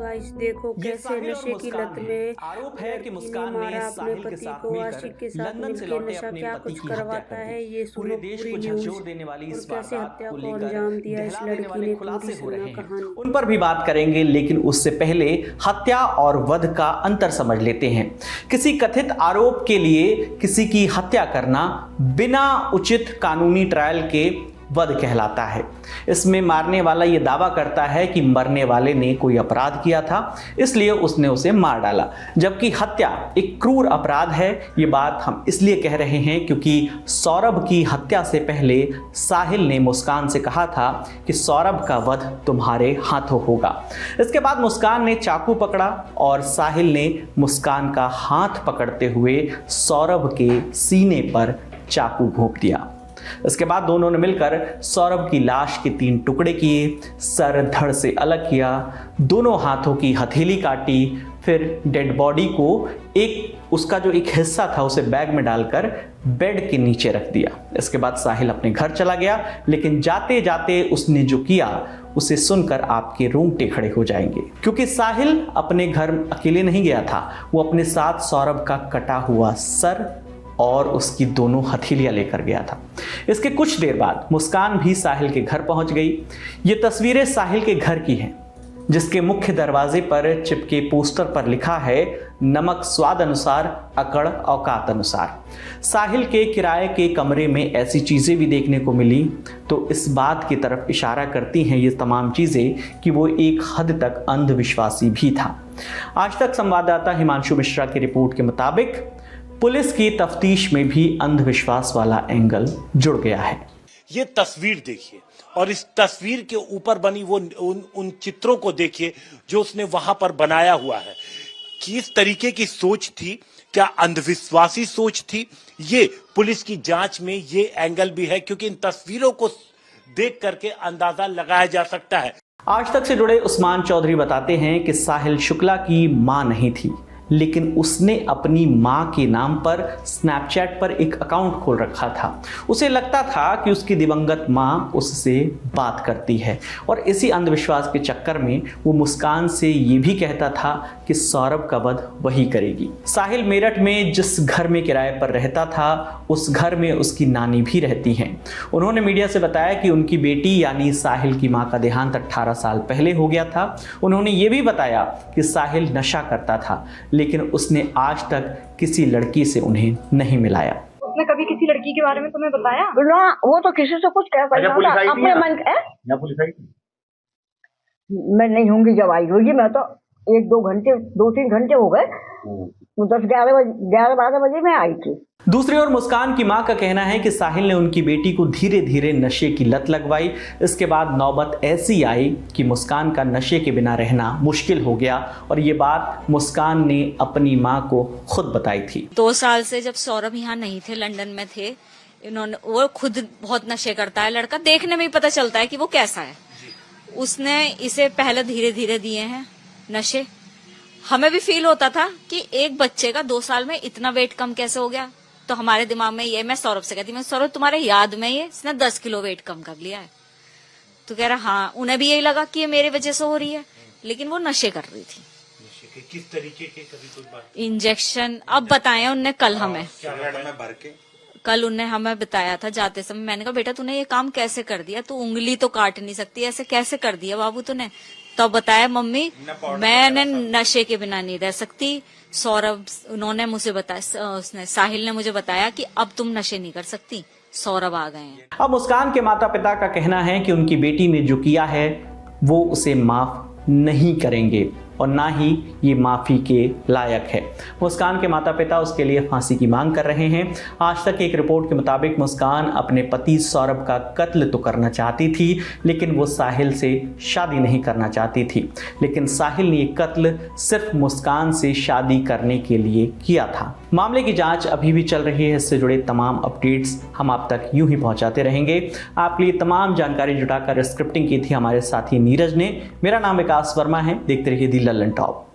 Guys देखो कैसे नशे की लत में आरोप है कि मुस्कान ने मारा अपने साहिल के पति साथ को, आशिक के मिलकर साथ लंदन से मिलके लौटे नशा अपने क्या पति कुछ की हत्या करवाता कर है। दी। ये पूरे सुनो देश पूरी को न्यूज झकझोर देने वाली और इस कैसे वारदात हत्या को को लेकर अंजाम दिया इस दहला देने लड़की वाले ने। खुलासे पूरी हो रहे सुनना हैं, कहानी। उन पर भी बात करेंगे, लेकिन उससे पहले हत्या और वध का अंतर समझ लेते हैं। किसी कथित आरोप के लिए किसी की हत्या करना बिना उचित कानूनी ट्रायल के वध कहलाता है। इसमें मारने वाला यह दावा करता है कि मरने वाले ने कोई अपराध किया था, इसलिए उसने उसे मार डाला, जबकि हत्या एक क्रूर अपराध है। ये बात हम इसलिए कह रहे हैं क्योंकि सौरभ की हत्या से पहले साहिल ने मुस्कान से कहा था कि सौरभ का वध तुम्हारे हाथों होगा। इसके बाद मुस्कान ने चाकू पकड़ा और साहिल ने मुस्कान का हाथ पकड़ते हुए सौरभ के सीने पर चाकू घोंप दिया। इसके बाद दोनों ने मिलकर सौरभ की लाश के 3 टुकड़े किए, सर धड़ से अलग किया, दोनों हाथों की हथेली काटी, फिर डेड बॉडी को उसका जो एक हिस्सा था उसे बैग में डालकर बेड के नीचे रख दिया। इसके बाद साहिल अपने घर चला गया, लेकिन जाते जाते उसने जो किया उसे सुनकर आपके रोंगटे खड़े हो जाएंगे, क्योंकि साहिल अपने घर अकेले नहीं गया था। वो अपने साथ सौरभ का कटा हुआ सर और उसकी दोनों हथेलियां लेकर गया था। इसके कुछ देर बाद मुस्कान भी साहिल के घर पहुंच गई। ये तस्वीरें साहिल के घर की हैं, जिसके मुख्य दरवाजे पर चिपके पोस्टर पर लिखा है, नमक स्वाद अनुसार, अकड़ औकात अनुसार। साहिल के किराए के कमरे में ऐसी चीज़ें भी देखने को मिली तो इस बात की तरफ इशारा करती हैं ये तमाम चीज़ें कि वो एक हद तक अंधविश्वासी भी था। आज तक संवाददाता हिमांशु मिश्रा की रिपोर्ट के मुताबिक पुलिस की तफ्तीश में भी अंधविश्वास वाला एंगल जुड़ गया है। ये तस्वीर देखिए और इस तस्वीर के ऊपर बनी वो उन चित्रों को देखिए जो उसने वहां पर बनाया हुआ है। किस तरीके की सोच थी, क्या अंधविश्वासी सोच थी? ये पुलिस की जांच में ये एंगल भी है, क्योंकि इन तस्वीरों को देख करके अंदाजा लगाया जा सकता है। आज तक से जुड़े उस्मान चौधरी बताते हैं कि साहिल शुक्ला की मां नहीं थी, लेकिन उसने अपनी मां के नाम पर स्नैपचैट पर एक अकाउंट खोल रखा था। उसे लगता था कि उसकी दिवंगत मां उससे बात करती है, और इसी अंधविश्वास के चक्कर में वो मुस्कान से ये भी कहता था कि सौरभ का वध वही करेगी। साहिल मेरठ में जिस घर में किराए पर रहता था, उस घर में उसकी नानी भी रहती हैं। उन्होंने मीडिया से बताया कि उनकी बेटी यानी साहिल की मां का देहांत 18 साल पहले हो गया था। उन्होंने ये भी बताया कि साहिल नशा करता था, लेकिन उसने आज तक किसी लड़की से उन्हें नहीं मिलाया। उसने कभी किसी लड़की के बारे में तुम्हें बताया? ना, वो तो किसी से कुछ कह पाया अपने मन या पुलिस आई थी? मैं नहीं होंगी, जब आई होगी। मैं तो 2-3 घंटे हो गए, 10-11 बजे में आई थी। दूसरी ओर मुस्कान की मां का कहना है कि साहिल ने उनकी बेटी को धीरे धीरे नशे की लत लगवाई। इसके बाद नौबत ऐसी आई कि मुस्कान का नशे के बिना रहना मुश्किल हो गया, और ये बात मुस्कान ने अपनी मां को खुद बताई थी। 2 साल से जब सौरभ यहाँ नहीं थे, लंदन में थे, वो खुद बहुत नशे करता है लड़का, देखने में ही पता चलता है कि वो कैसा है। उसने इसे पहले धीरे धीरे दिए हैं नशे। हमें भी फील होता था कि एक बच्चे का 2 साल में इतना वेट कम कैसे हो गया। तो हमारे दिमाग में ये, मैं सौरभ से कहती, मैं सौरभ तुम्हारे याद में ये इसने 10 किलो वेट कम कर लिया है। तो कह रहा हाँ, उन्हें भी यही लगा कि ये मेरी वजह से हो रही है, लेकिन वो नशे कर रही थी। किस तरीके के? कभी कोई बात? इंजेक्शन अब बताया उनने कल हमें, भर के कल उनने हमें बताया था जाते समय। मैंने कहा बेटा तूने ये काम कैसे कर दिया, तू उंगली तो काट नहीं सकती, ऐसे कैसे कर दिया बाबू तूने? तो बताया मम्मी मैंने नशे के बिना नहीं रह सकती। सौरभ उन्होंने मुझे बताया, उसने साहिल ने मुझे बताया कि अब तुम नशे नहीं कर सकती, सौरभ आ गए हैं। अब मुस्कान के माता पिता का कहना है कि उनकी बेटी ने जो किया है वो उसे माफ नहीं करेंगे और ना ही ये माफ़ी के लायक है। मुस्कान के माता पिता उसके लिए फांसी की मांग कर रहे हैं। आज तक एक रिपोर्ट के मुताबिक मुस्कान अपने पति सौरभ का कत्ल तो करना चाहती थी, लेकिन वो साहिल से शादी नहीं करना चाहती थी। लेकिन साहिल ने ये कत्ल सिर्फ मुस्कान से शादी करने के लिए किया था। मामले की जांच अभी भी चल रही है। इससे जुड़े तमाम अपडेट्स हम आप तक यूं ही पहुंचाते रहेंगे। आपके लिए तमाम जानकारी जुटाकर स्क्रिप्टिंग की थी हमारे साथी नीरज ने। मेरा नाम विकास वर्मा है। देखते रहिए दी लल्लन टॉप।